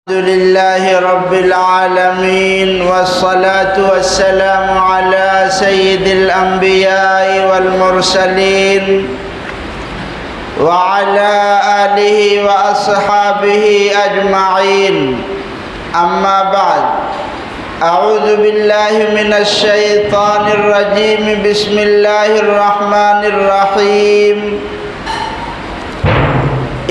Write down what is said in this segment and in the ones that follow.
الحمد لله رب العالمين والصلاة والسلام على سيد الأنبياء والمرسلين وعلى آله وأصحابه أجمعين. أما بعد، أعوذ بالله من الشيطان الرجيم. بسم الله الرحمن الرحيم.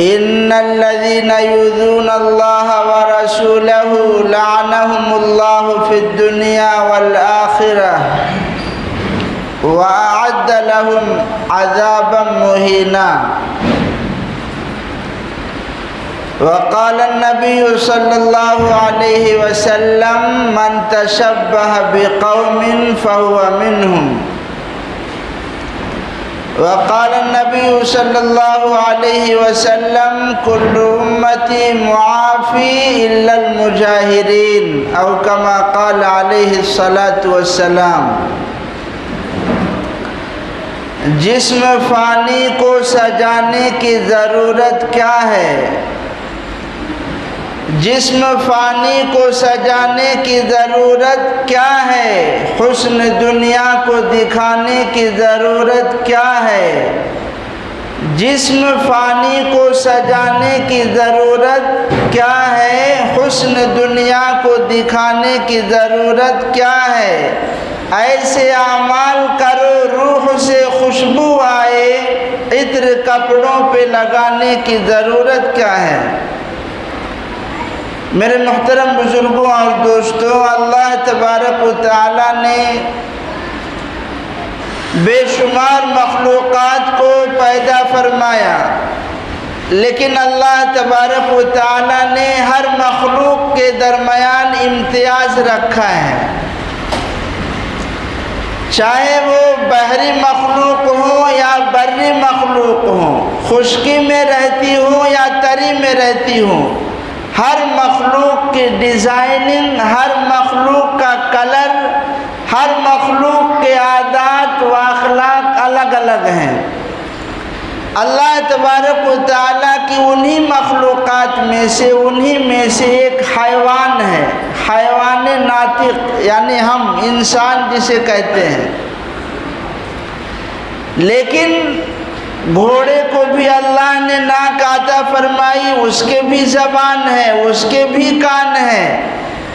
إن الذين يؤذون الله ورسوله لعنهم الله في الدنيا والآخرة وأعد لهم عذابا مهينا. وقال النبي صلى الله عليه وسلم: من تشبه بقوم فهو منهم. وقال النبي صلى الله عليه وسلم: كل أمتي معافي إلا المجاهرين، أو كما قال عليه الصلاة والسلام. جسم فانی کو سجانے کی ضرورت کیا ہے؟ جسم فانی کو سجانے کی ضرورت کیا ہے؟ حسن دنیا کو دکھانے کی ضرورت کیا ہے؟ جسم فانی کو سجانے کی ضرورت کیا ہے؟ حسن دنیا کو دکھانے کی ضرورت کیا ہے؟ ایسے اعمال کرو روح سے خوشبو آئے، عطر کپڑوں پہ لگانے کی ضرورت کیا ہے؟ میرے محترم بزرگوں اور دوستوں، اللہ تبارک و تعالیٰ نے بے شمار مخلوقات کو پیدا فرمایا، لیکن اللہ تبارک و تعالیٰ نے ہر مخلوق کے درمیان امتیاز رکھا ہے، چاہے وہ بحری مخلوق ہوں یا بری مخلوق ہوں، خشکی میں رہتی ہوں یا تری میں رہتی ہوں. ہر مخلوق کی ڈیزائننگ، ہر مخلوق کا کلر، ہر مخلوق کے عادات و اخلاق الگ الگ ہیں. اللہ تبارک و تعالیٰ کی انہی مخلوقات میں سے ایک حیوان ہے، حیوان ناطق، یعنی ہم انسان جسے کہتے ہیں. لیکن گھوڑے کو بھی اللہ نے ناک عطا فرمائی، اس کے بھی زبان ہے، اس کے بھی کان ہے.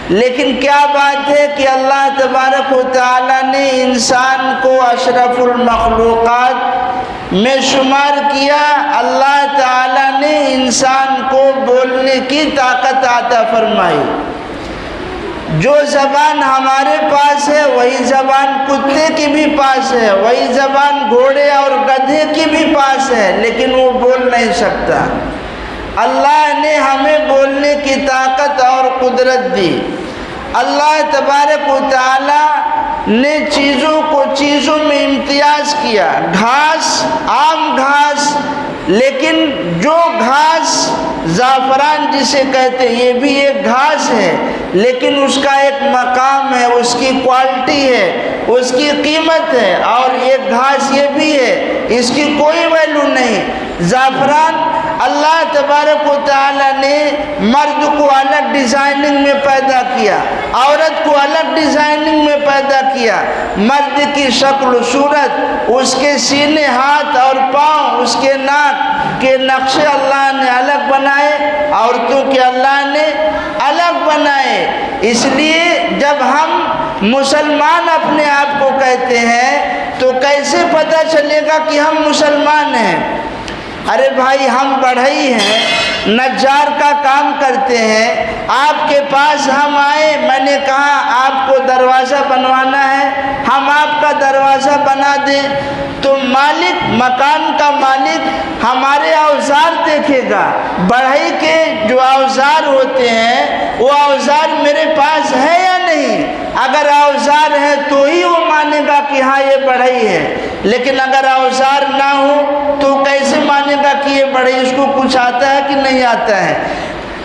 لیکن کیا بات ہے کہ اللہ تبارک و تعالیٰ نے انسان کو اشرف المخلوقات میں شمار کیا. اللہ تعالیٰ نے انسان کو بولنے کی طاقت عطا فرمائی. جو زبان ہمارے پاس ہے وہی زبان کتے کی بھی پاس ہے، وہی زبان گھوڑے اور گدھے کی بھی پاس ہے، لیکن وہ بول نہیں سکتا. اللہ نے ہمیں بولنے کی طاقت اور قدرت دی. اللہ تبارک و تعالی نے چیزوں کو چیزوں میں امتیاز کیا. گھاس، عام گھاس، لیکن جو گھاس زعفران جسے کہتے ہیں یہ بھی ایک گھاس ہے، لیکن اس کا ایک مقام ہے، اس کی کوالٹی ہے، اس کی قیمت ہے. اور ایک گھاس یہ بھی ہے، اس کی کوئی ویلو نہیں. زعفران اللہ تبارک و تعالی نے مرد کو الگ ڈیزائننگ میں پیدا کیا، عورت کو الگ ڈیزائننگ میں پیدا کیا. مرد کی شکل و صورت، اس کے سینے، ہاتھ اور پاؤں، اس کے ناک کے نقشے اللہ نے الگ بنائے، عورتوں کے اللہ نے الگ بنائے. اس لیے جب ہم مسلمان اپنے آپ کو کہتے ہیں تو کیسے پتہ چلے گا کہ ہم مسلمان ہیں؟ ارے بھائی، ہم بڑھئی ہیں، نجار کا کام کرتے ہیں. آپ کے پاس ہم آئے، میں نے کہا آپ کو دروازہ بنوانا ہے، ہم آپ کا دروازہ بنا دیں. تو مالک، مکان کا مالک ہمارے اوزار دیکھے گا. بڑھئی کے جو اوزار ہوتے ہیں وہ اوزار میرے پاس ہے یا نہیں؟ اگر اوزار ہے تو ہی وہ مانے گا کہ ہاں یہ بڑھئی ہے. لیکن اگر اوزار نہ ہو تو کیسے مانے گا کہ یہ بڑھئی؟ اس کو کچھ آتا ہے کہ نہیں آتا ہے؟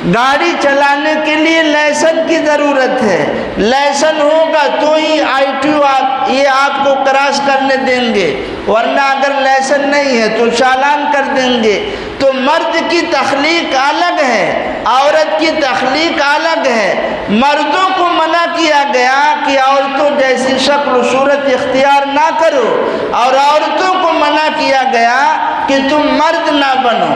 گاڑی چلانے کے لیے لائسنس کی ضرورت ہے، لائسنس ہوگا تو ہی ITO یہ آپ کو کراس کرنے دیں گے، ورنہ اگر لائسنس نہیں ہے تو چالان کر دیں گے۔ تو مرد کی تخلیق الگ ہے، عورت کی تخلیق الگ ہے۔ مردوں کو منع کیا گیا کہ عورتوں جیسی شکل و صورت اختیار نہ کرو، اور عورتوں کو منع کیا گیا کہ تم مرد نہ بنو۔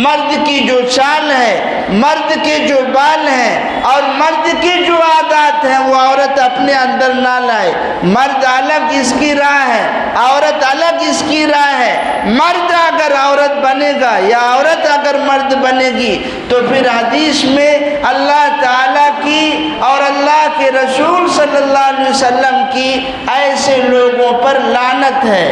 مرد کی جو چال ہے، مرد کے جو بال ہیں اور مرد کی جو عادات ہیں وہ عورت اپنے اندر نہ لائے۔ مرد الگ اس کی راہ ہے، عورت الگ اس کی راہ ہے۔ مرد اگر عورت بنے گا یا عورت اگر مرد بنے گی تو پھر حدیث میں اللہ تعالیٰ کی اور اللہ کے رسول صلی اللہ علیہ وسلم کی ایسے لوگوں پر لعنت ہے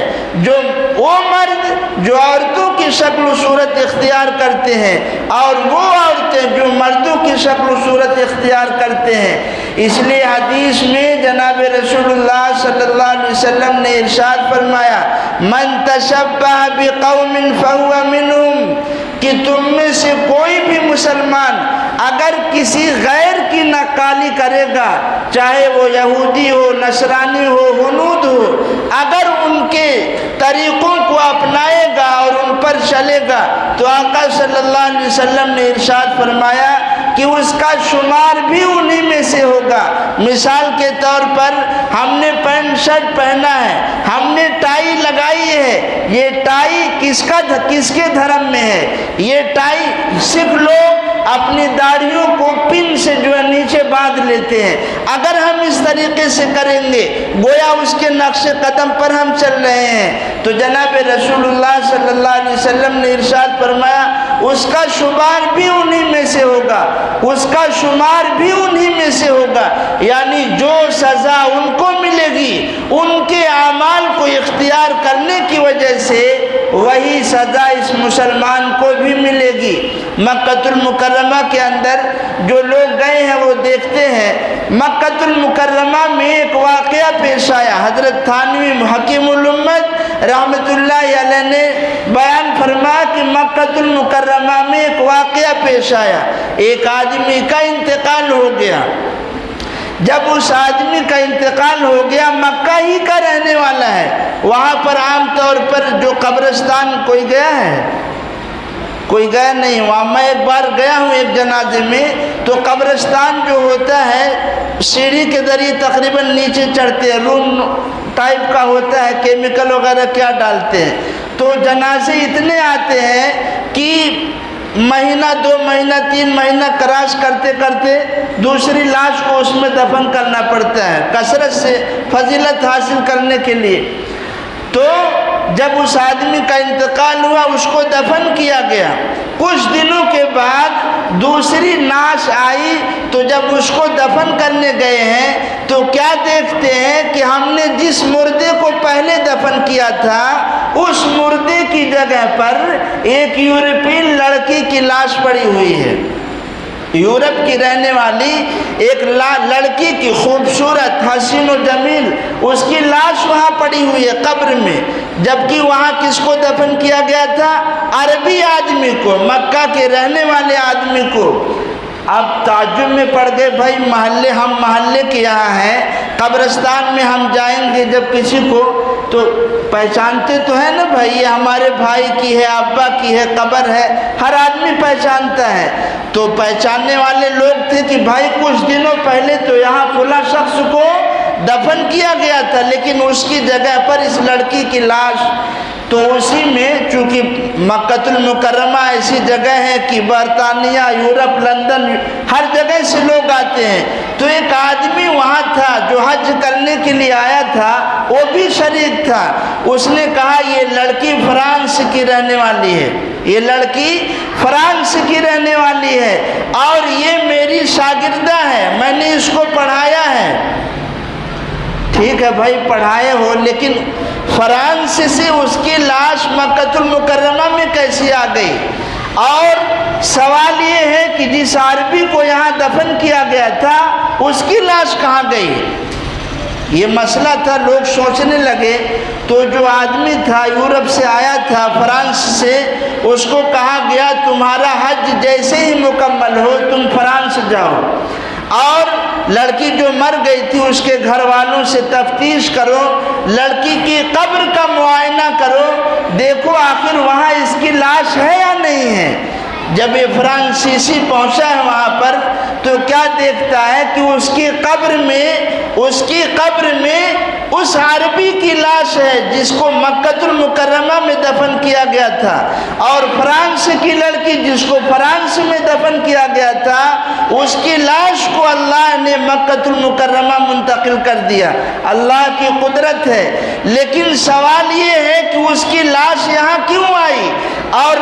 جو وہ مرد جو عورتوں کی شکل و صورت اختیار کرتے ہیں اور وہ عورتیں جو مردوں کی شکل و صورت اختیار کرتے ہیں۔ اس لیے حدیث میں جناب رسول اللہ صلی اللہ علیہ وسلم نے ارشاد فرمایا من تشبہ بقوم فہو منہم، کہ تم میں سے کوئی بھی مسلمان اگر کسی غیر کی نقالی کرے گا، چاہے وہ یہودی ہو، نصرانی ہو، ہنود ہو، اگر ان کے طریقوں کو اپنائے گا اور ان پر چلے گا تو آقا صلی اللہ علیہ وسلم نے ارشاد فرمایا کہ اس کا شمار بھی انہی میں سے ہوگا۔ مثال کے طور پر ہم نے پینٹ شرٹ پہنا ہے، ہم نے ٹائی لگائی ہے، یہ ٹائی کس کے دھرم میں ہے؟ یہ ٹائی صرف لوگ اپنی داڑھیوں کو پن سے جو ہے نیچے باندھ لیتے ہیں۔ اگر ہم اس طریقے سے کریں گے گویا اس کے نقش قدم پر ہم چل رہے ہیں۔ تو جناب رسول اللہ صلی اللہ علیہ وسلم نے ارشاد فرمایا اس کا شمار بھی انہی میں سے ہوگا، اس کا شمار بھی انہی میں سے ہوگا، یعنی جو سزا ان کو ملے گی ان کے اعمال کو اختیار کرنے کی وجہ سے وہی سزا اس مسلمان کو بھی ملے گی۔ مکہ المکرمہ کے اندر جو لوگ گئے ہیں وہ دیکھتے ہیں، مکہ المکرمہ میں ایک واقعہ پیش آیا۔ حضرت تھانوی حکیم الامت رحمت اللہ علیہ نے بیان فرمایا کہ مکہ المکرمہ میں ایک واقعہ پیش آیا، ایک آدمی کا انتقال ہو گیا۔ جب اس آدمی کا انتقال ہو گیا، مکہ ہی کا رہنے والا ہے، وہاں پر عام طور پر جو قبرستان کوئی گیا ہے؟ کوئی گیا نہیں وہاں۔ میں ایک بار گیا ہوں ایک جنازے میں، تو قبرستان جو ہوتا ہے سیڑھی کے ذریعے تقریباً نیچے چڑھتے ہیں، روم ٹائپ کا ہوتا ہے، کیمیکل وغیرہ کیا ڈالتے ہیں، تو جنازے اتنے آتے ہیں کہ مہینہ 2 مہینہ 3 مہینہ کراس کرتے کرتے دوسری لاش کو اس میں دفن کرنا پڑتا ہے کثرت سے فضیلت حاصل کرنے کے لیے۔ تو جب اس آدمی کا انتقال ہوا اس کو دفن کیا گیا، کچھ دنوں کے بعد دوسری نعش آئی، تو جب اس کو دفن کرنے گئے ہیں تو کیا دیکھتے ہیں کہ ہم نے جس مردے کو پہلے دفن کیا تھا اس مردے کی جگہ پر ایک یورپین لڑکی کی لاش پڑی ہوئی ہے۔ یورپ کی رہنے والی ایک لڑکی کی خوبصورت حسین و جمیل، اس کی لاش وہاں پڑی ہوئی ہے قبر میں، جبکہ وہاں کس کو دفن کیا گیا تھا؟ عربی آدمی کو، مکہ کے رہنے والے آدمی کو۔ اب تعجب میں پڑ گئے، بھائی ہم محلے کے یہاں ہیں، قبرستان میں ہم جائیں گے جب کسی کو تو پہچانتے تو ہیں نا بھائی یہ ہمارے بھائی کی ہے، ابا کی ہے، قبر ہے، ہر آدمی پہچانتا ہے۔ تو پہچاننے والے لوگ تھے کہ بھائی کچھ دنوں پہلے تو یہاں فلاں شخص کو دفن کیا گیا تھا، لیکن اس کی جگہ پر اس لڑکی کی لاش۔ تو اسی میں چونکہ مکہ المکرمہ ایسی جگہ ہے کہ برطانیہ، یورپ، لندن ہر جگہ سے لوگ آتے ہیں، تو ایک آدمی وہاں تھا جو حج کرنے کے لیے آیا تھا، وہ بھی شریک تھا۔ اس نے کہا یہ لڑکی فرانس کی رہنے والی ہے، یہ لڑکی فرانس کی رہنے والی ہے اور یہ میری شاگردہ ہے، میں نے اس کو پڑھایا ہے۔ ٹھیک ہے بھائی پڑھائے ہو، لیکن فرانس سے اس کی لاش مکہ المکرمہ میں کیسی آ گئی؟ اور سوال یہ ہے کہ جس عربی کو یہاں دفن کیا گیا تھا اس کی لاش کہاں گئی؟ یہ مسئلہ تھا، لوگ سوچنے لگے، تو جو آدمی تھا یورپ سے آیا تھا، فرانس سے، اس کو کہا گیا تمہارا حج جیسے ہی مکمل ہو تم فرانس جاؤ اور لڑکی جو مر گئی تھی اس کے گھر والوں سے تفتیش کرو، لڑکی کی قبر کا معائنہ کرو، دیکھو آخر وہاں اس کی لاش ہے یا نہیں ہے۔ جب یہ فرانسیسی پہنچا ہے وہاں پر تو کیا دیکھتا ہے کہ اس کی قبر میں اس عربی کی لاش ہے جس کو مکہ المکرمہ میں دفن کیا گیا تھا، اور فرانس کی لڑکی جس کو فرانس میں دفن کیا گیا تھا اس کی لاش کو اللہ نے مکہ المکرمہ منتقل کر دیا۔ اللہ کی قدرت ہے، لیکن سوال یہ ہے کہ اس کی لاش یہاں کیوں آئی اور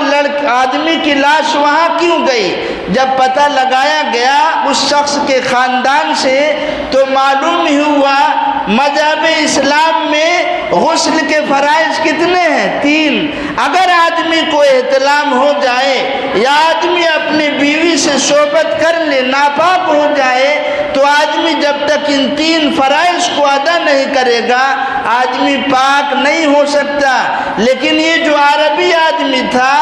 آدمی کی لاش وہاں کیوں گئی؟ جب پتہ لگایا گیا اس شخص کے خاندان سے تو معلوم ہی ہوا مذہب اسلام میں غسل کے فرائض کتنے ہیں؟ 3۔ اگر آدمی کو احتلام ہو جائے یا آدمی اپنی بیوی سے صحبت کر لے، ناپاک ہو جائے، تو آدمی جب تک ان 3 فرائض کو ادا نہیں کرے گا آدمی پاک نہیں ہو سکتا۔ لیکن یہ جو عربی آدمی تھا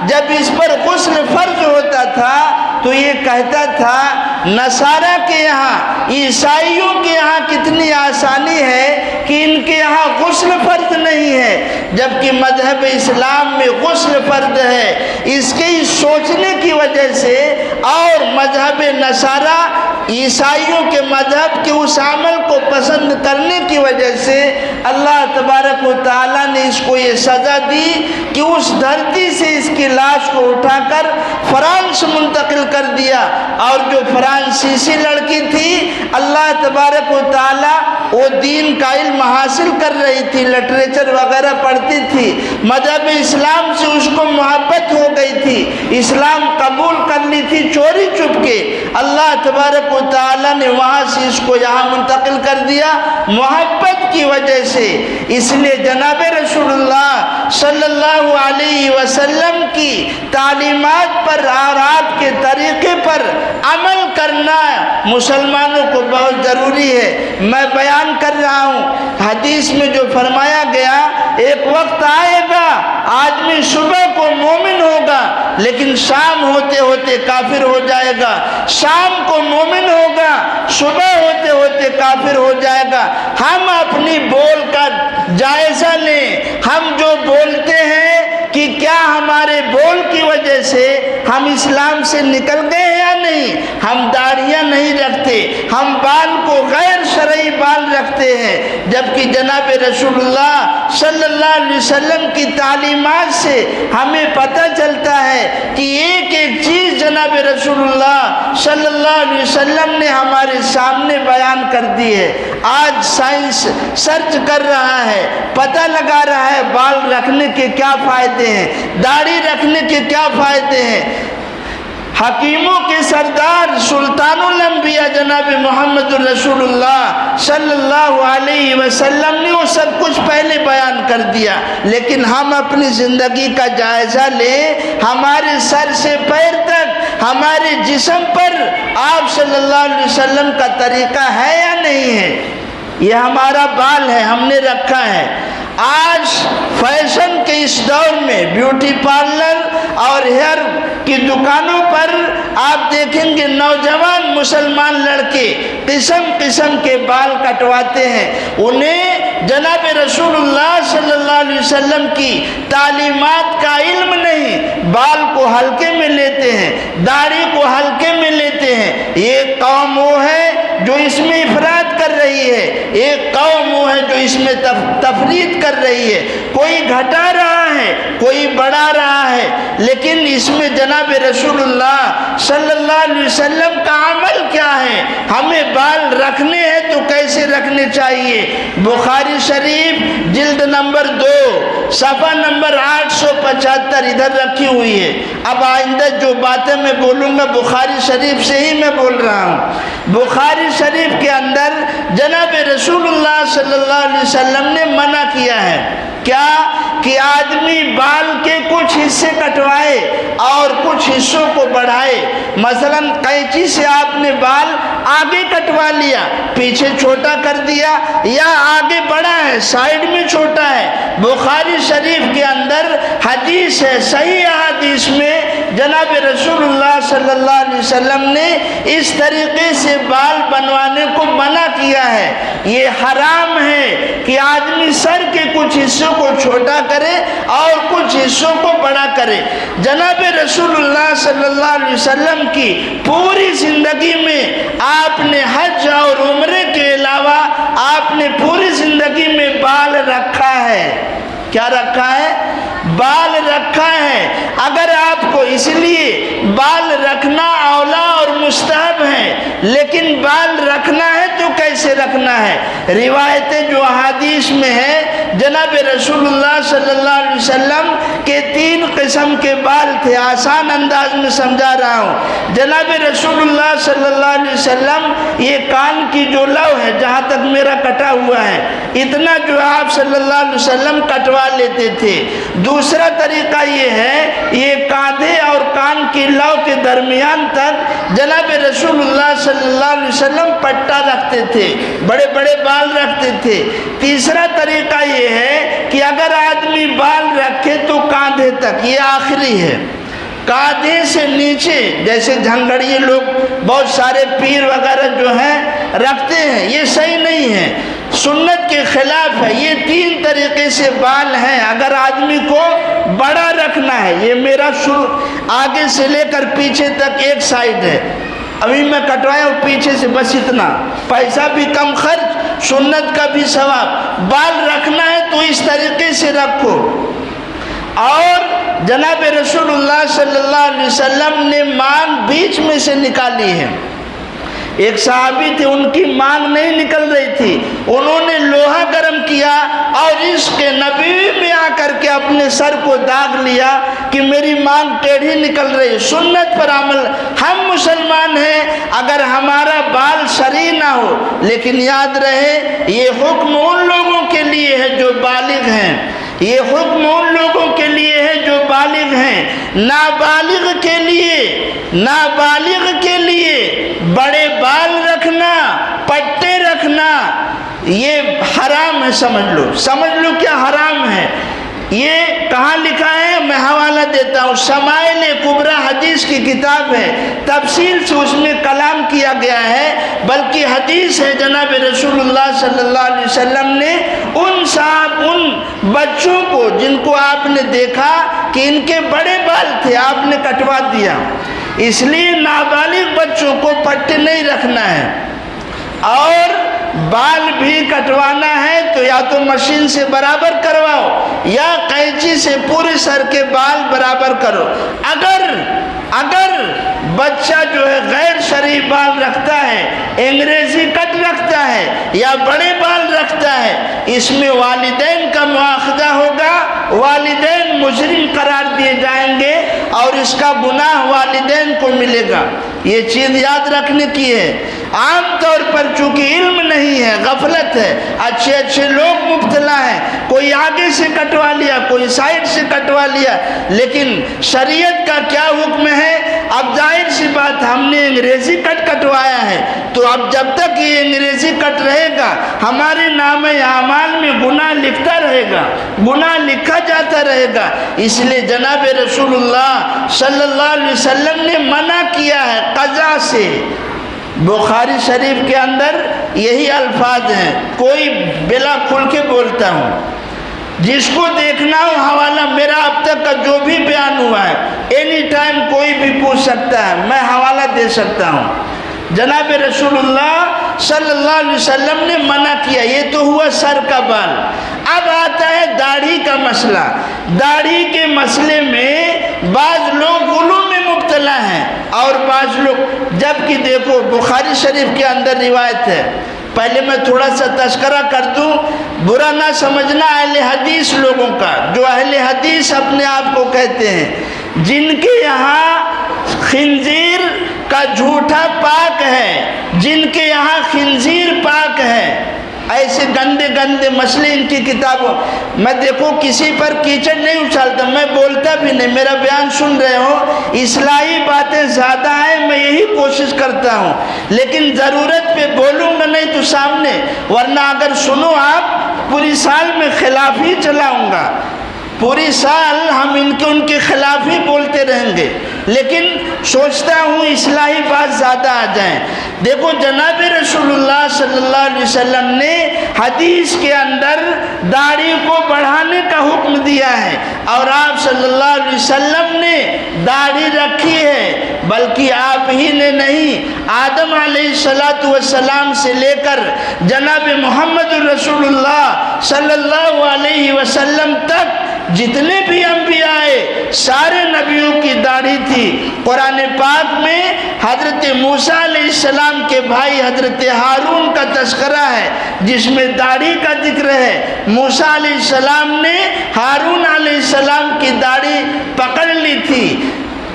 جب اس پر غسل فرض ہوتا تھا تو یہ کہتا تھا نصارہ کے یہاں، عیسائیوں کے یہاں کتنی آسانی ہے کہ ان کے یہاں غسل فرض نہیں ہے، جبکہ مذہب اسلام میں غسل فرض ہے۔ اس کے سوچنے کی وجہ سے اور مذہب نصارہ عیسائیوں کے مذہب کے اس عمل کو پسند کرنے کی وجہ سے اللہ تبارک و تعالیٰ نے اس کو یہ سزا دی کہ اس دھرتی سے اس کی لاش کو اٹھا کر فرانس منتقل کر دیا۔ اور جو فرانسیسی لڑکی تھی اللہ تبارک و تعالیٰ وہ دین کا علم حاصل کر رہی تھی، لٹریچر وغیرہ پڑھتی تھی، مذہب اسلام سے اس کو محبت ہو گئی تھی، اسلام قبول کر لی تھی چوری چپ کے، اللہ تبارک و تعالیٰ نے وہاں سے اس کو یہاں منتقل کر دیا محبت کی وجہ سے۔ اس لیے جناب رسول اللہ صلی اللہ علیہ وسلم کی تعلیمات پر اور آپ کے طریقے پر عمل کرنا مسلمانوں کو بہت ضروری ہے۔ میں بیان کر رہا ہوں حدیث میں جو فرمایا گیا، ایک وقت آئے گا آدمی صبح کو مومن ہوگا لیکن شام ہوتے ہوتے کافر ہو جائے گا، شام کو مومن ہوگا صبح ہوتے ہوتے کافر ہو جائے گا۔ ہم اپنی بول کا جائزہ لیں، ہم جو بولتے ہیں کہ کیا ہمارے بول کی وجہ سے ہم اسلام سے نکل گئے ہیں یا نہیں؟ ہم داڑھیاں نہیں رکھتے، ہم بال کو غیر شرعی بال رکھتے ہیں، جبکہ جناب رسول اللہ صلی اللہ علیہ وسلم کی تعلیمات سے ہمیں پتہ چلتا ہے کہ ایک ایک چیز جناب رسول اللہ صلی اللہ علیہ وسلم نے ہمارے سامنے بیان کر دی ہے۔ آج سائنس سرچ کر رہا ہے، پتہ لگا رہا ہے بال رکھنے کے کیا فائدے ہیں، داڑھی رکھنے کے کیا فائدے ہیں۔ حکیموں کے سردار سلطان الانبیاء جناب محمد رسول اللہ صلی اللہ علیہ وسلم نے وہ سب کچھ پہلے بیان کر دیا، لیکن ہم اپنی زندگی کا جائزہ لیں، ہمارے سر سے پیر تک ہمارے جسم پر آپ صلی اللہ علیہ وسلم کا طریقہ ہے یا نہیں ہے؟ یہ ہمارا بال ہے، ہم نے رکھا ہے۔ آج فیشن کے اس دور میں بیوٹی پارلر اور ہیئر کی دکانوں پر آپ دیکھیں گے نوجوان مسلمان لڑکے قسم قسم کے بال کٹواتے ہیں، انہیں جناب رسول اللہ صلی اللہ علیہ وسلم کی تعلیمات کا علم نہیں، بال کو ہلکے میں لیتے ہیں، داڑھی کو ہلکے میں لیتے ہیں۔ یہ قوم وہ ہے جو اس میں افراد کر رہی ہے، ایک قوم وہ ہے جو اس میں تفرید کر رہی ہے، کوئی گھٹا رہا ہے کوئی بڑھا رہا ہے، لیکن اس میں جناب رسول اللہ صلی اللہ علیہ وسلم کا عمل کیا ہے؟ ہمیں بال رکھنے ہیں تو کیسے رکھنے چاہیے؟ بخاری شریف جلد نمبر 2 صفحہ نمبر 875 ادھر رکھی ہوئی ہے۔ اب آئندہ جو باتیں میں بولوں گا بخاری شریف سے ہی میں بول رہا ہوں۔ بخاری شریف کے اندر جناب رسول اللہ صلی اللہ علیہ وسلم نے منع کیا ہے کیا کہ آدمی بال کے کچھ حصے کٹوائے اور کچھ حصوں کو بڑھائے. مثلا قینچی سے آپ نے بال آگے کٹوا لیا، پیچھے چھوٹا کر دیا، یا آگے بڑا ہے سائیڈ میں چھوٹا ہے. بخاری شریف کے اندر حدیث ہے، صحیح حدیث میں جناب رسول اللہ صلی اللہ علیہ وسلم نے اس طریقے سے بال بنوانے کو منع کیا ہے. یہ حرام ہے کہ آدمی سر کے کچھ حصوں کو چھوٹا کرے اور کچھ حصوں کو بڑا کرے. جناب رسول اللہ صلی اللہ علیہ وسلم کی پوری زندگی میں آپ نے حج اور عمرے کے علاوہ آپ نے پوری زندگی میں بال رکھا ہے. کیا رکھا ہے؟ بال رکھا ہے. اگر آپ کو اس لیے بال رکھنا اولا اور مستحب ہے، لیکن بال رکھنا ہے تو کیسے رکھنا ہے؟ روایتیں جو احادیث میں ہے جناب رسول اللہ صلی اللہ علیہ وسلم کے 3 قسم کے بال تھے. آسان انداز میں سمجھا رہا ہوں. جناب رسول اللہ صلی اللہ علیہ وسلم یہ کان کی جو لو ہے جہاں تک میرا کٹا ہوا ہے اتنا جو آپ صلی اللہ علیہ وسلم کٹوا لیتے تھے. دوسرا طریقہ یہ ہے، یہ کاندھے اور کان کی لو کے درمیان تک جناب رسول اللہ صلی اللہ علیہ وسلم پٹا رکھتے تھے، بڑے بڑے بال رکھتے تھے. تیسرا طریقہ یہ ہے کہ اگر آدمی بال رکھے تو کاندھے تک، یہ آخری ہے. کاندھے سے نیچے جیسے جھنگڑیے لوگ بہت سارے پیر وغیرہ جو ہیں رکھتے ہیں، یہ صحیح نہیں ہے، سنت کے خلاف ہے. یہ 3 طریقے سے بال ہیں. اگر آدمی کو بڑا رکھنا ہے، یہ میرا شروع آگے سے لے کر پیچھے تک ایک سائیڈ ہے، ابھی میں کٹوایا ہوں پیچھے سے بس اتنا، پیسہ بھی کم خرچ، سنت کا بھی ثواب. بال رکھنا ہے تو اس طریقے سے رکھو. اور جناب رسول اللہ صلی اللہ علیہ وسلم نے مانگ بیچ میں سے نکالی ہے. ایک صحابی تھے، ان کی مانگ نہیں نکل رہی تھی، انہوں نے لوہا گرم کیا اور عشق نبی میں آ کر کے اپنے سر کو داغ لیا کہ میری مانگ ٹیڑھی نکل رہی. سنت پر عمل. ہم مسلمان ہیں، اگر ہمارا بال سری نہ ہو، لیکن یاد رہے یہ حکم ان لوگوں کے لیے ہے جو بالغ ہیں، یہ حکم ان لوگوں کے لیے ہے جو بالغ ہیں. نابالغ کے لیے بڑے بال رکھنا، پٹے رکھنا یہ حرام ہے. سمجھ لو کیا حرام ہے. یہ کہاں لکھا ہے؟ میں حوالہ دیتا ہوں. شمائل کبریٰ حدیث کی کتاب ہے، تفصیل سے اس میں کلام کیا گیا ہے، بلکہ حدیث ہے جناب رسول اللہ صلی اللہ علیہ وسلم نے ان بچوں کو جن کو آپ نے دیکھا کہ ان کے بڑے بال تھے آپ نے کٹوا دیا. اس لیے نابالغ بچوں کو پٹے نہیں رکھنا ہے. اور بال بھی کٹوانا ہے تو یا تو مشین سے برابر کرواؤ یا قینچی سے پورے سر کے بال برابر کرو. اگر بچہ جو ہے غیر شرعی بال رکھتا ہے، انگریزی کٹ رکھتا ہے یا بڑے بال رکھتا ہے، اس میں والدین کا مواخذہ ہوگا، والدین مجرم قرار دیے جائیں گے اور اس کا گناہ والدین کو ملے گا. یہ چیز یاد رکھنے کی ہے. عام طور پر چونکہ علم نہیں ہے، غفلت ہے، اچھے لوگ مبتلا ہیں، کوئی آگے سے کٹوا لیا، کوئی سائیڈ سے کٹوا لیا. لیکن شریعت کا کیا حکم ہے؟ اب ظاہر سی بات، ہم نے انگریزی کٹ کٹوایا ہے تو اب جب تک یہ انگریزی کٹ رہے گا ہمارے نامہ اعمال میں گناہ لکھتا رہے گا، گناہ لکھا جاتا رہے گا. اس لیے جناب رسول اللہ صلی اللہ علیہ وسلم نے منع کیا ہے قضا سے. بخاری شریف کے اندر یہی الفاظ ہیں. کوئی بلا کھل کے بولتا ہوں، جس کو دیکھنا ہو حوالہ میرا اب تک کا جو بھی بیان ہوا ہے اینی ٹائم کوئی بھی پوچھ سکتا ہے، میں حوالہ دے سکتا ہوں. جناب رسول اللہ صلی اللہ علیہ وسلم نے منع کیا. یہ تو ہوا سر کا بال. اب آتا ہے داڑھی کا مسئلہ. داڑھی کے مسئلے میں بعض لوگ غلو میں مبتلا ہیں اور بعض لوگ، جبکہ دیکھو بخاری شریف کے اندر روایت ہے. پہلے میں تھوڑا سا تذکرہ کر دوں، برا نہ سمجھنا اہل حدیث لوگوں کا، جو اہل حدیث اپنے آپ کو کہتے ہیں، جن کے یہاں خنزیر کا جھوٹا پاک ہے، جن کے یہاں خنزیر پاک ہے، ایسے گندے گندے مسئلے ان کی کتابوں میں دیکھو کسی پر کیچڑ نہیں اچھالتا، میں بولتا بھی نہیں، میرا بیان سن رہے ہو، اصلاحی باتیں زیادہ ہیں، میں یہی کوشش کرتا ہوں، لیکن ضرورت پہ بولوں گا نہیں تو سامنے، ورنہ اگر سنو آپ پوری سال میں خلاف ہی چلاؤں گا، پوری سال ہم ان کے خلاف ہی بولتے رہیں گے، لیکن سوچتا ہوں اصلاحی بات زیادہ آ جائیں۔ دیکھو جناب رسول اللہ صلی اللہ علیہ وسلم نے حدیث کے اندر داڑھی کو بڑھانے کا حکم دیا ہے، اور آپ صلی اللہ علیہ وسلم نے داڑھی رکھی ہے، بلکہ آپ ہی نے نہیں، آدم علیہ السلام سے لے کر جناب محمد رسول اللہ صلی اللہ علیہ وسلم تک جتنے بھی انبیاء آئے سارے نبیوں کی داڑھی تھی۔ قرآن پاک میں حضرت موسیٰ علیہ السلام کے بھائی حضرت ہارون کا تذکرہ ہے، جس میں داڑھی کا ذکر ہے۔ موسیٰ علیہ السلام نے ہارون علیہ السلام کی داڑھی پکڑ لی تھی۔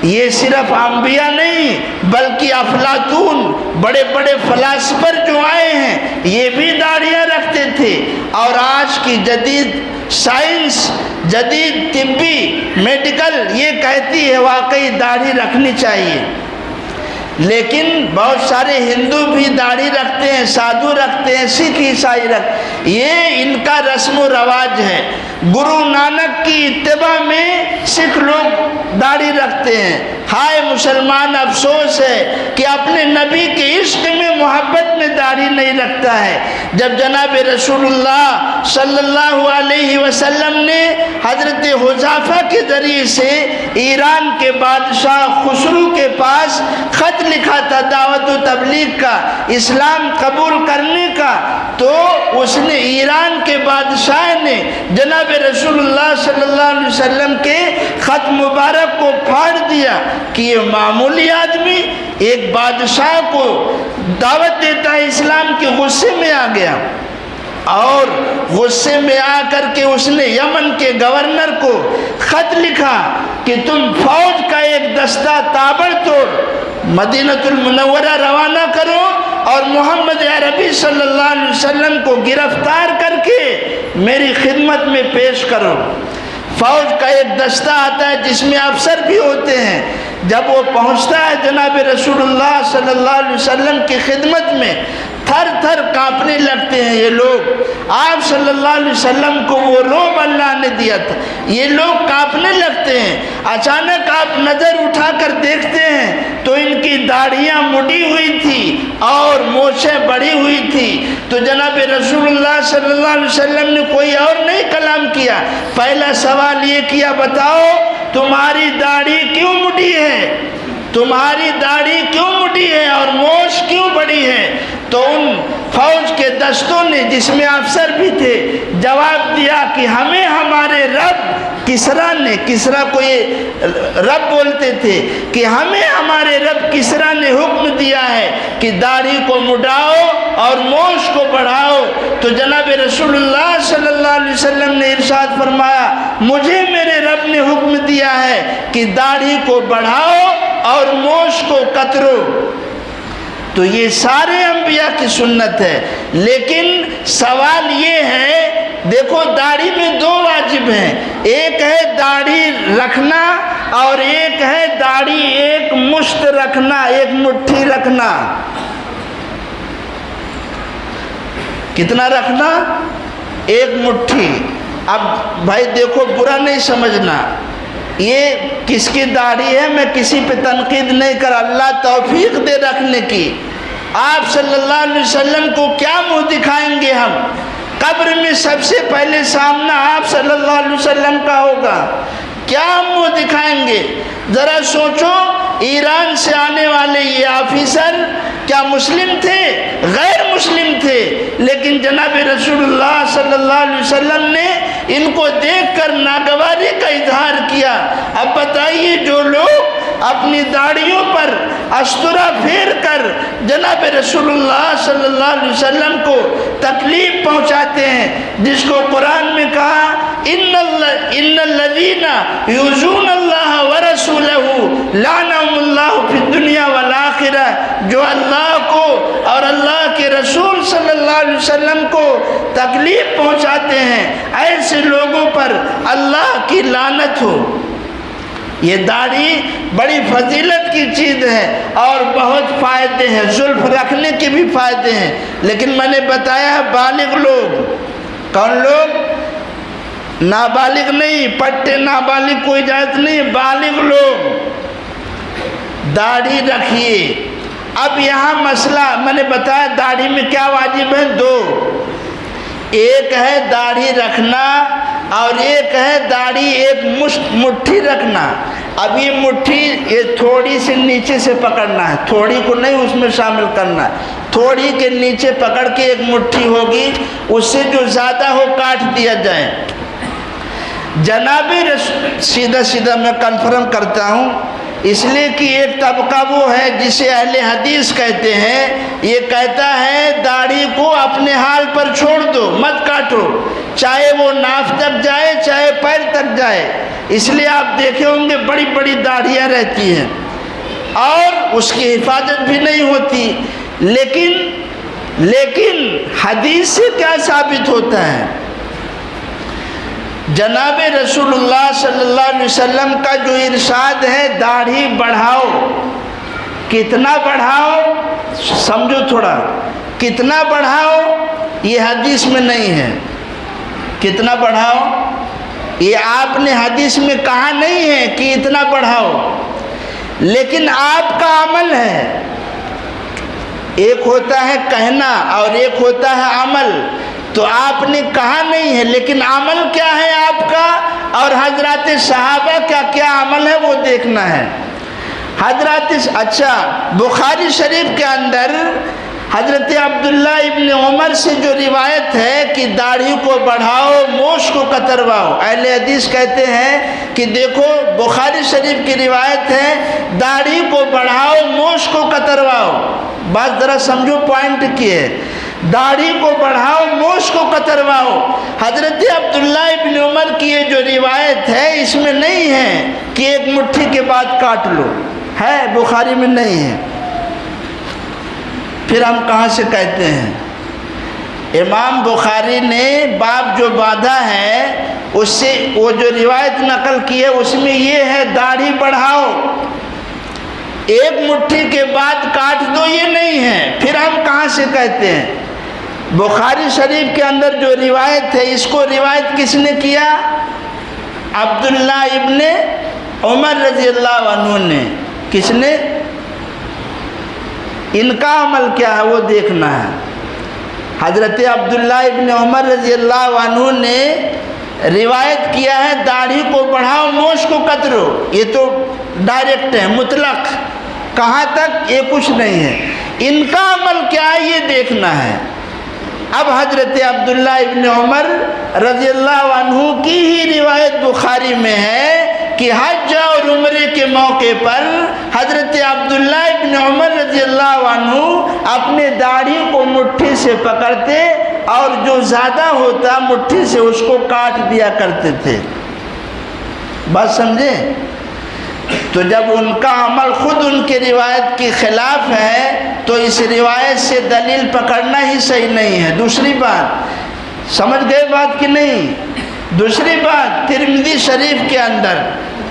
یہ صرف انبیاء نہیں بلکہ افلاطون بڑے بڑے فلاسفر جو آئے ہیں یہ بھی داڑھیاں رکھتے تھے، اور آج کی جدید سائنس، جدید طبی میڈیکل یہ کہتی ہے واقعی داڑھی رکھنی چاہیے، لیکن بہت سارے ہندو بھی داڑھی رکھتے ہیں، سادھو رکھتے ہیں، سکھ عیسائی یہ ان کا رسم و رواج ہے۔ گرو نانک کی اتباع میں سکھ لوگ داڑھی رکھتے ہیں۔ ہائے مسلمان، افسوس ہے کہ اپنے نبی کے عشق میں محبت میں داڑھی نہیں رکھتا ہے۔ جب جناب رسول اللہ صلی اللہ علیہ وسلم نے حضرت حذیفہ کے ذریعے سے ایران کے بادشاہ خسرو کے پاس خط لکھا تھا دعوت و تبلیغ کا، اسلام قبول کرنے کا، تو اس نے ایران کے بادشاہ نے جناب رسول اللہ صلی اللہ علیہ وسلم کے خط مبارک کو پھاڑ دیا کہ یہ معمولی آدمی ایک بادشاہ کو دعوت دیتا ہے اسلام کے، غصے میں آ گیا، اور غصے میں آ کر کے اس نے یمن کے گورنر کو خط لکھا کہ تم فوج کا ایک دستہ تابڑ توڑ مدینہ المنورہ روانہ کرو اور محمد عربی صلی اللہ علیہ وسلم کو گرفتار کر کے میری خدمت میں پیش کرو۔ فوج کا ایک دستہ آتا ہے جس میں افسر بھی ہوتے ہیں، جب وہ پہنچتا ہے جناب رسول اللہ صلی اللہ علیہ وسلم کی خدمت میں، تھر تھر کانپنے لگتے ہیں یہ لوگ۔ آپ صلی اللہ علیہ وسلم کو وہ رعب اللہ نے دیا تھا، یہ لوگ کانپنے لگتے ہیں۔ اچانک آپ نظر اٹھا کر دیکھتے ہیں تو ان کی داڑھیاں مڑی ہوئی تھی اور مونچھیں بڑھی ہوئی تھی۔ تو جناب رسول اللہ صلی اللہ علیہ وسلم نے کوئی اور نہیں کلام کیا، پہلا سوال یہ کیا، بتاؤ تمہاری داڑھی کیوں مڑی ہے، تمہاری داڑھی کیوں مڑی ہے اور مونچھ کیوں بڑی ہے؟ تو ان فوج کے دستوں نے جس میں افسر بھی تھے جواب دیا کہ ہمیں ہمارے رب کسرا نے، کسرا کو یہ رب بولتے تھے، کہ ہمیں ہمارے رب کسرا نے حکم دیا ہے کہ داڑھی کو مڈاؤ اور مونچھ کو بڑھاؤ۔ تو جناب رسول اللہ صلی اللہ علیہ وسلم نے ارشاد فرمایا مجھے میرے رب نے حکم دیا ہے کہ داڑھی کو بڑھاؤ اور مونچھ کو کترو۔ تو یہ سارے انبیاء کی سنت ہے، لیکن سوال یہ ہے، دیکھو داڑھی میں دو واجب ہیں، ایک ہے داڑھی رکھنا اور ایک ہے داڑھی ایک مشت رکھنا، ایک مٹھی رکھنا۔ کتنا رکھنا؟ ایک مٹھی۔ اب بھائی دیکھو برا نہیں سمجھنا، یہ کس کی داڑھی ہے، میں کسی پہ تنقید نہیں کر، اللہ توفیق دے رکھنے کی۔ آپ صلی اللہ علیہ وسلم کو کیا منہ دکھائیں گے ہم؟ قبر میں سب سے پہلے سامنا آپ صلی اللہ علیہ وسلم کا ہوگا، کیا منہ دکھائیں گے؟ ذرا سوچو، ایران سے آنے والے یہ آفیسر کیا مسلم تھے؟ غیر مسلم تھے، لیکن جناب رسول اللہ صلی اللہ علیہ وسلم نے ان کو دیکھ کر ناگواری کا اظہار کیا۔ اب بتائیے جو لوگ اپنی داڑھیوں پر استرا پھیر کر جناب رسول اللہ صلی اللہ علیہ وسلم کو تکلیف پہنچاتے ہیں، جس کو قرآن میں کہا ان الذین یؤذون اللہ ورسولہ لعنہم اللہ فی الدنیا والآخرہ، جو اللہ کو اور اللہ کے رسول صلی اللہ علیہ وسلم کو تکلیف پہنچاتے ہیں، ایسے لوگوں پر اللہ کی لعنت ہو۔ یہ داڑھی بڑی فضیلت کی چیز ہے اور بہت فائدے ہیں، زلف رکھنے کے بھی فائدے ہیں، لیکن میں نے بتایا بالغ لوگ، کون لوگ؟ نابالغ نہیں، پٹے نابالغ کو اجازت نہیں، بالغ لوگ داڑھی رکھیے۔ اب یہاں مسئلہ میں نے بتایا داڑھی میں کیا واجب ہے؟ دو، ایک ہے داڑھی رکھنا اور ایک ہے داڑھی ایک مٹھی رکھنا۔ اب یہ مٹھی یہ تھوڑی سے نیچے سے پکڑنا ہے، تھوڑی کو نہیں اس میں شامل کرنا ہے، تھوڑی کے نیچے پکڑ کے ایک مٹھی ہوگی، اس سے جو زیادہ ہو کاٹ دیا جائے۔ جناب سیدھا میں کنفرم کرتا ہوں، اس لیے کہ ایک طبقہ وہ ہے جسے اہل حدیث کہتے ہیں، یہ کہتا ہے داڑھی کو اپنے حال پر چھوڑ دو، مت کاٹو، چاہے وہ ناف تک جائے چاہے پیر تک جائے۔ اس لیے آپ دیکھے ہوں گے بڑی بڑی داڑھیاں رہتی ہیں اور اس کی حفاظت بھی نہیں ہوتی، لیکن حدیث سے کیا ثابت ہوتا ہے؟ جناب رسول اللہ صلی اللہ علیہ وسلم کا جو ارشاد ہے داڑھی بڑھاؤ، کتنا بڑھاؤ؟ سمجھو تھوڑا، کتنا بڑھاؤ یہ حدیث میں نہیں ہے۔ کتنا بڑھاؤ یہ آپ نے حدیث میں کہا نہیں ہے کہ اتنا بڑھاؤ، لیکن آپ کا عمل ہے۔ ایک ہوتا ہے کہنا اور ایک ہوتا ہے عمل، تو آپ نے کہا نہیں ہے لیکن عمل کیا ہے آپ کا، اور حضرات صحابہ کا کیا عمل ہے وہ دیکھنا ہے۔ اچھا بخاری شریف کے اندر حضرت عبداللہ ابن عمر سے جو روایت ہے کہ داڑھی کو بڑھاؤ موش کو کترواؤ، اہل حدیث کہتے ہیں کہ دیکھو بخاری شریف کی روایت ہے داڑھی کو بڑھاؤ موش کو کترواؤ۔ بات ذرا سمجھو پوائنٹ کی ہے، داڑھی کو بڑھاؤ موش کو کترواؤ۔ حضرت عبداللہ ابن عمر کی یہ جو روایت ہے اس میں نہیں ہے کہ ایک مٹھی کے بعد کاٹ لو، ہے بخاری میں نہیں ہے، پھر ہم کہاں سے کہتے ہیں؟ امام بخاری نے باب جو باندھا ہے اس سے وہ جو روایت نقل کی ہے اس میں یہ ہے داڑھی بڑھاؤ، ایک مٹھی کے بعد کاٹ دو یہ نہیں ہے، پھر ہم کہاں سے کہتے ہیں؟ بخاری شریف کے اندر جو روایت ہے اس کو روایت کس نے کیا؟ عبداللہ ابن عمر رضی اللہ عنہ نے۔ کس نے؟ ان کا عمل کیا ہے وہ دیکھنا ہے۔ حضرت عبداللہ ابن عمر رضی اللہ عنہ نے روایت کیا ہے داڑھی کو بڑھاؤ موش کو کترو، یہ تو ڈائریکٹ ہے مطلق، کہاں تک یہ کچھ نہیں ہے، ان کا عمل کیا ہے یہ دیکھنا ہے۔ اب حضرت عبداللہ ابن عمر رضی اللہ عنہ کی ہی روایت بخاری میں ہے کہ حج اور عمرے کے موقع پر حضرت عبداللہ ابن عمر رضی اللہ عنہ اپنے داڑھی کو مٹھی سے پکڑتے اور جو زیادہ ہوتا مٹھی سے اس کو کاٹ دیا کرتے تھے۔ بات سمجھے؟ تو جب ان کا عمل خود ان کی روایت کے خلاف ہے تو اس روایت سے دلیل پکڑنا ہی صحیح نہیں ہے۔ دوسری بات سمجھ گئے بات کہ نہیں؟ دوسری بات ترمذی شریف کے اندر،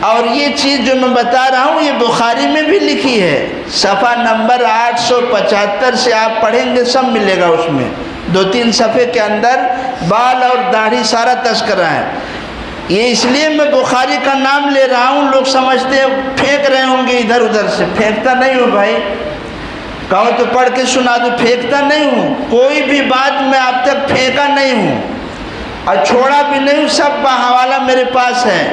اور یہ چیز جو میں بتا رہا ہوں یہ بخاری میں بھی لکھی ہے، صفحہ نمبر 875 سے آپ پڑھیں گے سب ملے گا، اس میں 2-3 صفحے کے اندر بال اور داڑھی سارا تذکرہ ہے۔ یہ اس لیے میں بخاری کا نام لے رہا ہوں، لوگ سمجھتے ہیں پھینک رہے ہوں گے ادھر ادھر سے، پھینکتا نہیں ہوں بھائی، کہو تو پڑھ کے سنا دو، پھینکتا نہیں ہوں، کوئی بھی بات میں اب تک پھینکا نہیں ہوں اور چھوڑا بھی نہیں ہوں، سب حوالہ میرے پاس ہے،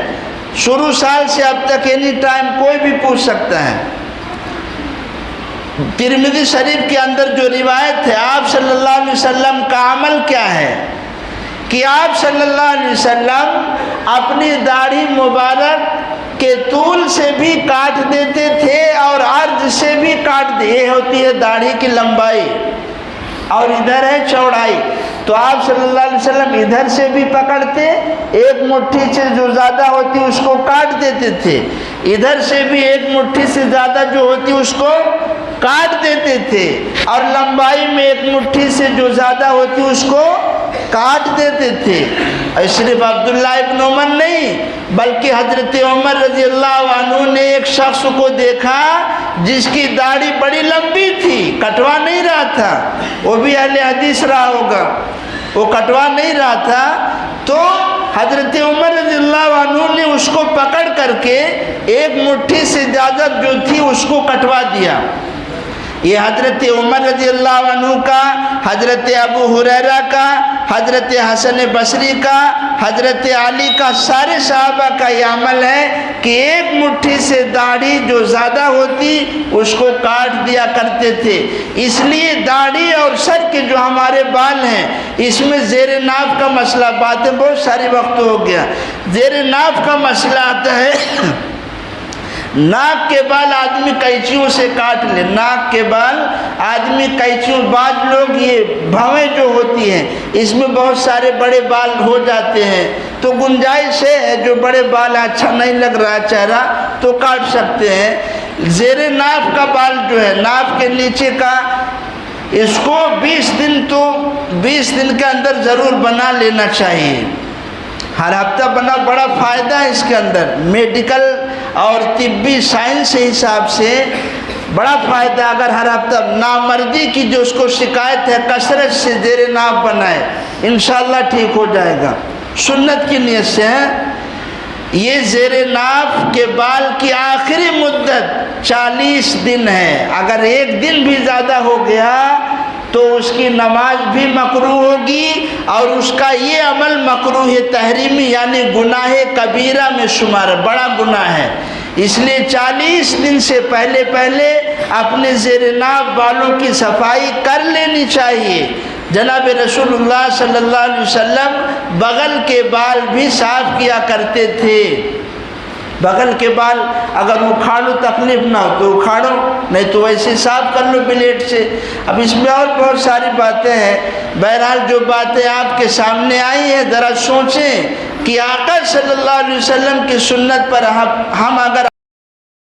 شروع سال سے اب تک اینی ٹائم کوئی بھی پوچھ سکتا ہے۔ ترمذی شریف کے اندر جو روایت ہے آپ صلی اللہ علیہ وسلم کا عمل کیا ہے کہ آپ صلی اللہ علیہ وسلم اپنی داڑھی مبارک کے طول سے بھی کاٹ دیتے تھے اور عرض سے بھی کاٹ دیتے، یہ ہوتی ہے داڑھی کی لمبائی اور ادھر ہے چوڑائی، تو آپ صلی اللہ علیہ وسلم ادھر سے بھی پکڑتے، ایک مٹھی سے جو زیادہ ہوتی اس کو کاٹ دیتے تھے، ادھر سے بھی ایک مٹھی سے زیادہ جو ہوتی اس کو کاٹ دیتے تھے، اور لمبائی میں ایک مٹھی سے جو زیادہ ہوتی اس کو کاٹ دیتے تھے۔ اور صرف عبداللہ ابن عمر نہیں بلکہ حضرت عمر رضی اللہ عنہ نے ایک شخص کو دیکھا جس کی داڑھی بڑی لمبی تھی، کٹوا نہیں رہا تھا، وہ بھی اہل حدیث رہا ہوگا، وہ کٹوا نہیں رہا تھا، تو حضرت عمر رضی اللہ عنہ نے اس کو پکڑ کر کے ایک مٹھی سے زیادہ جو تھی اس کو کٹوا دیا۔ یہ حضرت عمر رضی اللہ عنہ کا، حضرت ابو ہریرہ کا، حضرت حسن بصری کا، حضرت علی کا، سارے صحابہ کا یہ عمل ہے کہ ایک مٹھی سے داڑھی جو زیادہ ہوتی اس کو کاٹ دیا کرتے تھے۔ اس لیے داڑھی اور سر کے جو ہمارے بال ہیں اس میں زیر ناف کا مسئلہ، باتیں بہت ساری وقت ہو گیا، زیر ناف کا مسئلہ آتا ہے۔ ناک کے بال آدمی قینچیوں سے کاٹ لے، ناک کے بال آدمی قینچیوں، بعض لوگ یہ بھویں جو ہوتی ہیں اس میں بہت سارے بڑے بال ہو جاتے ہیں تو گنجائش ہے، جو بڑے بال اچھا نہیں لگ رہا چہرہ تو کاٹ سکتے ہیں۔ زیر ناف کا بال جو ہے، ناف کے نیچے کا، اس کو 20 دن کے اندر ضرور بنا لینا چاہیے، ہر ہفتہ بنا، بڑا فائدہ ہے اس کے اندر، میڈیکل اور طبی سائنس کے حساب سے بڑا فائدہ۔ اگر ہر ہفتہ نامردی کی جو اس کو شکایت ہے کثرت سے زیر ناف بنائے انشاءاللہ ٹھیک ہو جائے گا، سنت کی نیت سے ہے۔ یہ زیر ناف کے بال کی آخری مدت 40 دن ہے، اگر ایک دن بھی زیادہ ہو گیا تو اس کی نماز بھی مکروہ ہوگی اور اس کا یہ عمل مکروہ تحریمی یعنی گناہ کبیرہ میں شمار، بڑا گناہ ہے۔ اس لیے 40 دن سے پہلے اپنے زیر ناف بالوں کی صفائی کر لینی چاہیے۔ جناب رسول اللہ صلی اللہ علیہ وسلم بغل کے بال بھی صاف کیا کرتے تھے۔ بغل کے بال اگر اکھاڑو تکلیف نہ ہو تو اکھاڑو، نہیں تو ویسے صاف کر لو بلیڈ سے۔ اب اس میں اور بہت ساری باتیں ہیں، بہرحال جو باتیں آپ کے سامنے آئی ہیں ذرا سوچیں کہ آقا صلی اللہ علیہ وسلم کی سنت پر ہم اگر